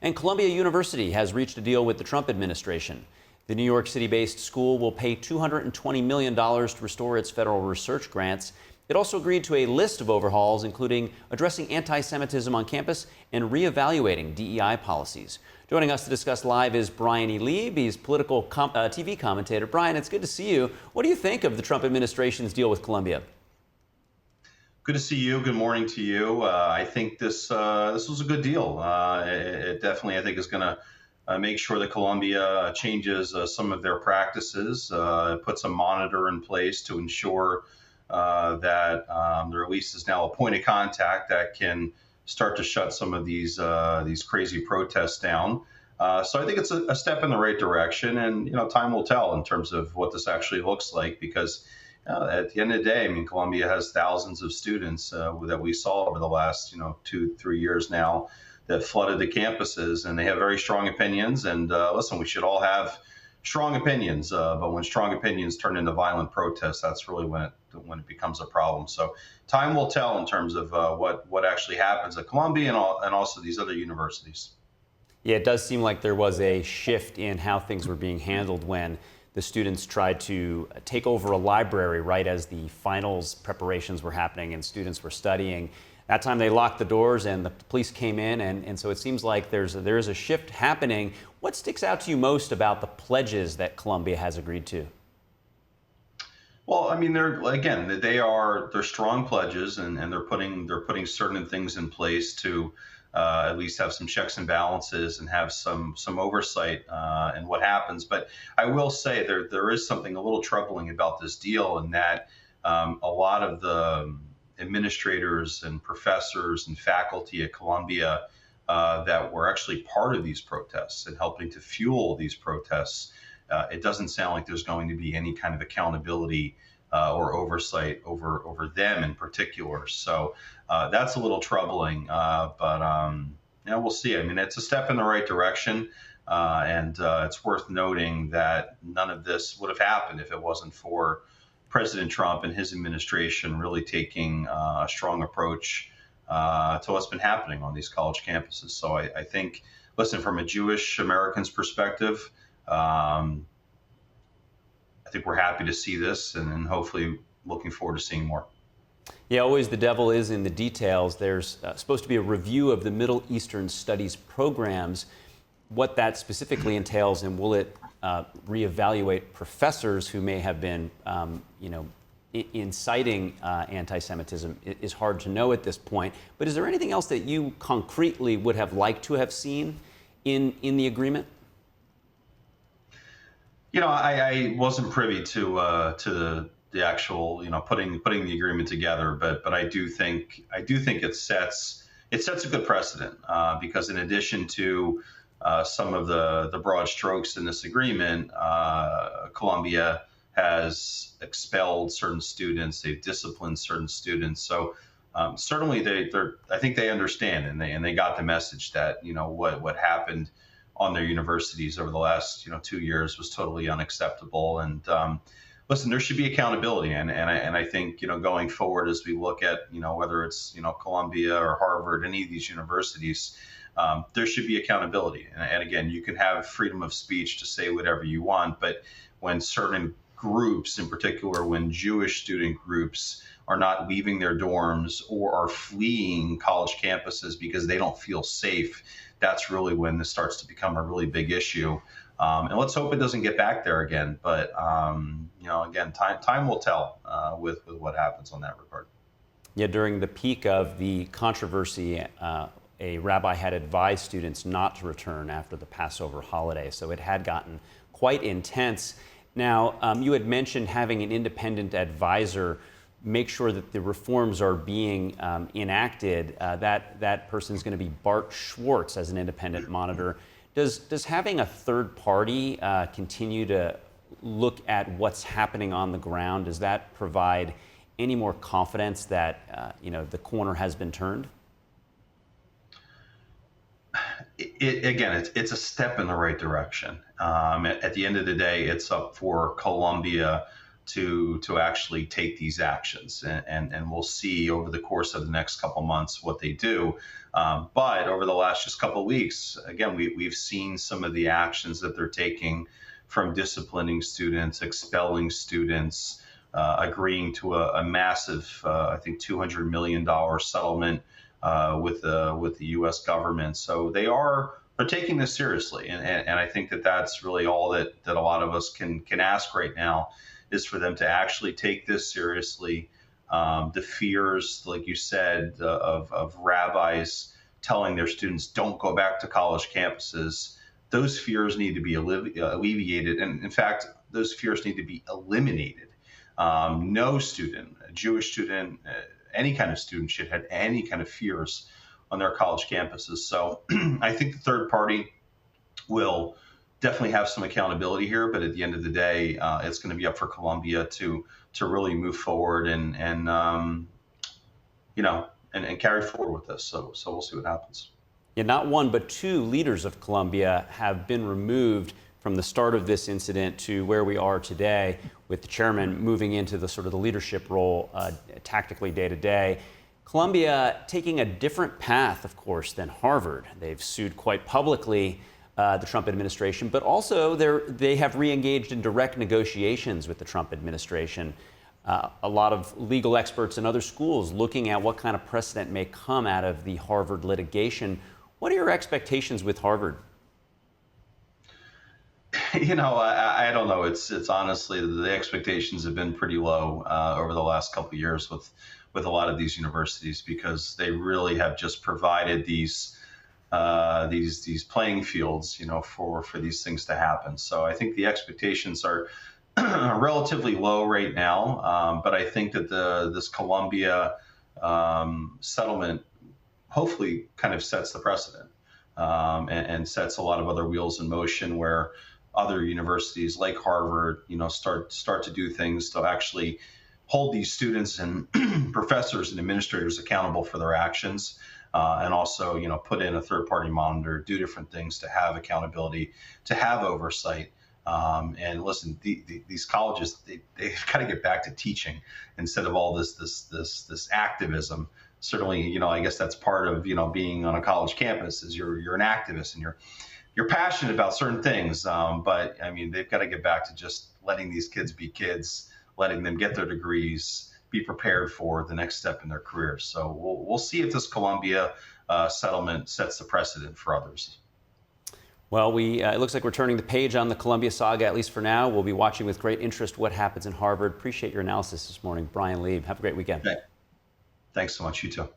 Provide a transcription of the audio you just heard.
And Columbia University has reached a deal with the Trump administration. The New York City-based school will pay $220 million to restore its federal research grants. It also agreed to a list of overhauls, including addressing anti-Semitism on campus and reevaluating DEI policies. Joining us to discuss live is Bryan Leib. He's political TV commentator. Bryan, it's good to see you. What do you think of the Trump administration's deal with Columbia? Good to see you. Good morning to you. I think this was a good deal. It definitely, I think, is going to make sure that Columbia changes some of their practices, puts a monitor in place to ensure that there at least is now a point of contact that can start to shut some of these crazy protests down. So I think it's a step in the right direction, and time will tell in terms of what this actually looks like, because at the end of the day, I mean, Columbia has thousands of students that we saw over the last 2-3 years now that flooded the campuses, and they have very strong opinions. And listen, we should all have strong opinions, but when strong opinions turn into violent protests, that's really when it becomes a problem. So time will tell in terms of what actually happens at Columbia and also these other universities. Yeah, it does seem like there was a shift in how things were being handled when the students tried to take over a library right as the finals preparations were happening and students were studying. That time they locked the doors and the police came in, and so it seems like there is a shift happening. What sticks out to you most about the pledges that Columbia has agreed to? Well, I mean, they're strong pledges, and they're putting certain things in place to at least have some checks and balances and have some oversight in what happens. But I will say there is something a little troubling about this deal, in that a lot of the administrators and professors and faculty at Columbia that were actually part of these protests and helping to fuel these protests, it doesn't sound like there's going to be any kind of accountability or oversight over them in particular. So that's a little troubling, but we'll see. I mean, it's a step in the right direction, and it's worth noting that none of this would have happened if it wasn't for President Trump and his administration really taking a strong approach to what's been happening on these college campuses. So I think, listen, from a Jewish American's perspective, I think we're happy to see this, and hopefully looking forward to seeing more. Yeah, always the devil is in the details. There's supposed to be a review of the Middle Eastern Studies programs, what that specifically entails, and will it reevaluate professors who may have been, inciting anti-Semitism is hard to know at this point. But is there anything else that you concretely would have liked to have seen in the agreement? I wasn't privy to the actual, putting the agreement together, but I do think it sets a good precedent, because in addition to some of the broad strokes in this agreement, Columbia has expelled certain students, they've disciplined certain students. So certainly I think they understand, and they got the message that what happened on their universities over the last 2 years was totally unacceptable. And listen, there should be accountability, and I think going forward, as we look at whether it's Columbia or Harvard, any of these universities, there should be accountability. And again, you can have freedom of speech to say whatever you want, but when certain groups, in particular when Jewish student groups, are not leaving their dorms or are fleeing college campuses because they don't feel safe, that's really when this starts to become a really big issue. And let's hope it doesn't get back there again. But again, time will tell with what happens on that regard. Yeah, during the peak of the controversy, a rabbi had advised students not to return after the Passover holiday, so it had gotten quite intense. Now, you had mentioned having an independent advisor make sure that the reforms are being enacted. That person is going to be Bart Schwartz as an independent monitor. Does having a third party continue to look at what's happening on the ground, does that provide any more confidence that the corner has been turned? It's a step in the right direction. At the end of the day, it's up for Columbia to actually take these actions, and we'll see over the course of the next couple months what they do. But over the last just couple of weeks, again, we've seen some of the actions that they're taking, from disciplining students, expelling students, agreeing to a massive, I think, $200 million settlement with the U.S. government. So they're taking this seriously, and I think that that's really all that a lot of us can ask right now, is for them to actually take this seriously. The fears, like you said, of rabbis telling their students don't go back to college campuses, those fears need to be alleviated, and in fact, those fears need to be eliminated. No student, a Jewish student, any kind of student, should have any kind of fears on their college campuses. So I think the third party will definitely have some accountability here, but at the end of the day, it's going to be up for Columbia to really move forward and carry forward with this. So we'll see what happens. Yeah, not one but two leaders of Columbia have been removed from the start of this incident to where we are today, with the chairman moving into the sort of the leadership role tactically day to day. Columbia taking a different path, of course, than Harvard. They've sued quite publicly the Trump administration, but also they have re-engaged in direct negotiations with the Trump administration. A lot of legal experts in other schools looking at what kind of precedent may come out of the Harvard litigation. What are your expectations with Harvard? I don't know. It's honestly, the expectations have been pretty low over the last couple of years with a lot of these universities, because they really have just provided these playing fields, for these things to happen. So I think the expectations are relatively low right now. But I think that this Columbia settlement hopefully kind of sets the precedent, and sets a lot of other wheels in motion, where other universities like Harvard, start to do things to actually hold these students and professors and administrators accountable for their actions, and also, put in a third-party monitor, do different things to have accountability, to have oversight. And listen, these colleges, they've got to get back to teaching instead of all this activism. Certainly, I guess that's part of, being on a college campus, is you're an activist and you're passionate about certain things. But I mean, they've got to get back to just letting these kids be kids, letting them get their degrees, be prepared for the next step in their careers. So we'll see if this Columbia settlement sets the precedent for others. Well, it looks like we're turning the page on the Columbia saga, at least for now. We'll be watching with great interest what happens in Harvard. Appreciate your analysis this morning, Bryan Leib. Have a great weekend. Okay. Thanks so much. You too.